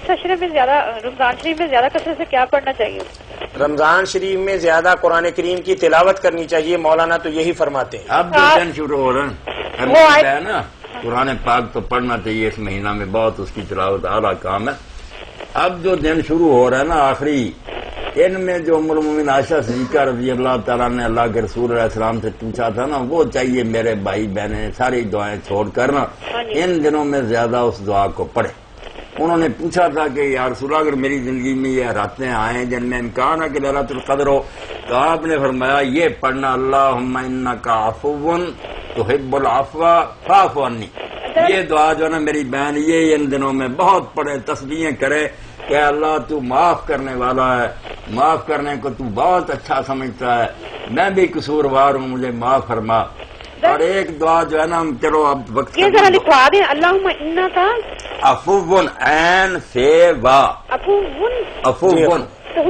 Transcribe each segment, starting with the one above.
اس اشرے میں زیادہ رمضان شریف میں زیادہ کثرت سے کیا پڑھنا چاہیے؟ رمضان شریف میں زیادہ قرآن کریم کی تلاوت کرنی چاہیے، مولانا تو یہی فرماتے ہیں۔ اب جو دن شروع ہو رہا ہے نا، قرآن پاک تو پڑھنا چاہیے اس مہینہ میں، بہت اس کی تلاوت اعلیٰ کام ہے۔ اب جو دن شروع ہو رہا ہے نا آخری، ان میں جو ام المومنین عائشہ صدیقہ رضی اللہ تعالیٰ نے اللہ کے رسول علیہ السلام سے پوچھا تھا نا، وہ چاہیے میرے بھائی بہنیں ساری دعائیں چھوڑ کر نا ان دنوں میں زیادہ اس دعا کو پڑھیں۔ انہوں نے پوچھا تھا کہ یا رسول اللہ اگر میری زندگی میں یہ راتیں آئیں جن میں امکان ہے کہ لیلۃ القدر ہو، تو آپ نے فرمایا یہ پڑھنا اللہم انک عفو تحب العفو فاعف عنی۔ یہ دعا جو ہے نا میری بہن یہ ان دنوں میں بہت پڑھے، تسبیحیں کرے کہ اللہ تو معاف کرنے والا ہے، معاف کرنے کو تو بہت اچھا سمجھتا ہے، میں بھی قصوروار ہوں، مجھے معاف فرما۔ اور ایک دعا جو ہے نا ہم چلو اب وقت یہ ذرا لکھوا دیں، اللہم انک عفو عین فے وا، عفو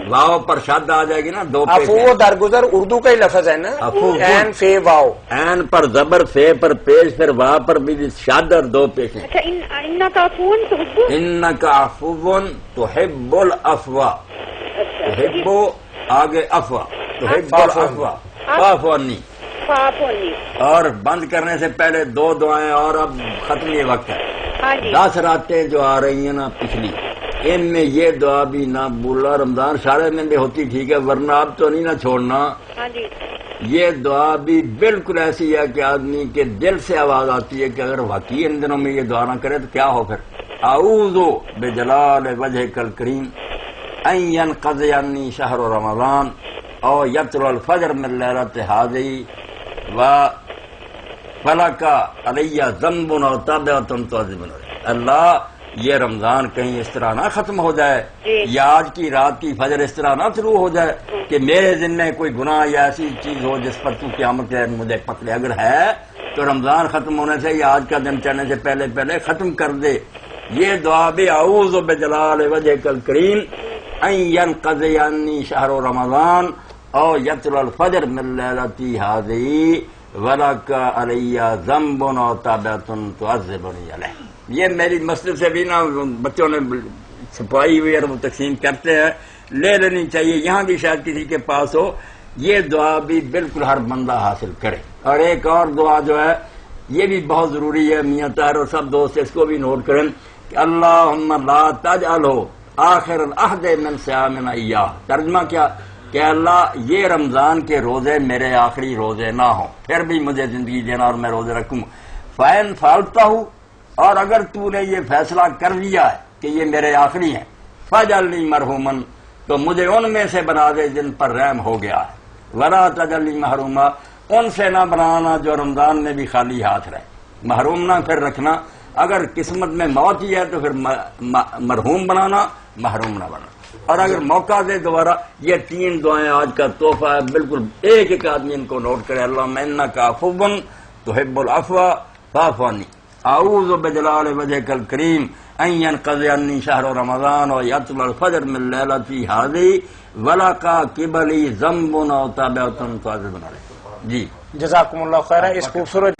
واو پر شد آ جائے گی نا، دو پیش عفو درگزر اردو کا ہی لفظ ہے نا، عین فے واو، عین پر زبر، فے پر پیش، پھر وا پر بھی شد اور دو پیش ہیں۔ اچھا انک عفو تحب، انک عفو تحب العفو، تحب آگے عفو، تحب العفو فاعف عنی۔ اور بند کرنے سے پہلے دو دعائیں اور، اب ختم یہ وقت ہے۔ 10 راتیں جو آ رہی ہیں نا پچھلی، ان میں یہ دعا بھی نہ بولا، رمضان سارے میں بھی ہوتی ٹھیک ہے، ورنہ اب تو نہیں نہ چھوڑنا۔ یہ دعا بھی بالکل ایسی ہے کہ آدمی کے دل سے آواز آتی ہے کہ اگر واقعی ان دنوں میں یہ دعا نہ کرے تو کیا ہو پھر۔ اعوذ بجلال وجہک الکریم ان ینقضی عنی شہر رمضان او یطلع الفجر من لیلۃ ہذہ وَلَكَ عَلَيَّ ذَنْبٌ أَوْ تَابِعَةٌ تُعَذِّبُنِ۔ اللہ یہ رمضان کہیں اس طرح نہ ختم ہو جائے، یا آج کی رات کی فجر اس طرح نہ شروع ہو جائے کہ میرے ذمہ کوئی گناہ یا ایسی چیز ہو جس پر تو قیامت کے دن مجھے پکڑے۔ اگر ہے تو رمضان ختم ہونے سے یا آج کا دن چڑھنے سے پہلے پہلے ختم کر دے۔ یہ دعا بھی اعوذ بجلال وجہک الکریم ان ینقضی عنی شہر رمضان او یطلع الفجر من لیلۃ ہذہ وَلَكَ عَلَيَّ ذَنْبٌ أَوْ تَابِعَةٌ تُعَذِّبُنِي عَلَيْهِ۔ یہ میری مسجد سے بھی نا بچوں نے چھپائی ہوئی اور وہ تقسیم کرتے ہیں، لے لینی چاہیے، یہاں بھی شاید کسی کے پاس ہو۔ یہ دعا بھی بالکل ہر بندہ حاصل کرے۔ اور ایک اور دعا جو ہے یہ بھی بہت ضروری ہے، میاں طاہر اور سب دوست اس کو بھی نوٹ کریں کہ اللہم لا تجعلہ آخر العہد من صیامنا ایاہ۔ ترجمہ کیا کہ اللہ یہ رمضان کے روزے میرے آخری روزے نہ ہوں، پھر بھی مجھے زندگی دینا اور میں روزے رکھوں۔ فَإِنْ فَعَلْتَهُ، اور اگر تو نے یہ فیصلہ کر لیا ہے کہ یہ میرے آخری ہیں، فَاجْعَلْنِي مَرْحُومًا، تو مجھے ان میں سے بنا دے جن پر رحم ہو گیا ہے۔ وَلَا تَجْعَلْنِي مَحْرُومًا، ان سے نہ بنانا جو رمضان میں بھی خالی ہاتھ رہے، محروم نہ پھر رکھنا۔ اگر قسمت میں موت ہی ہے تو پھر مرحوم بنانا، محروم نہ بنانا۔ اور اگر موقع دے دوبارہ، یہ 3 دعائیں آج کا تحفہ ہے، بالکل ایک ایک آدمی ان کو نوٹ کرے۔ اللہم انک عفو تحب العفو فاعف عنی، اعوذ بجلال وجہک الکریم ان ینقضی عنی شہر رمضان و یطلع الفجر من لیلۃ ہذہ وَلَكَ قِبَلِی ذَنْبٌ أَوْ تَابِعَةٌ تُعَذِّبُنِ عَلَيْهِ۔ جی جزاکم اللہ خیر۔ اس خوبصورت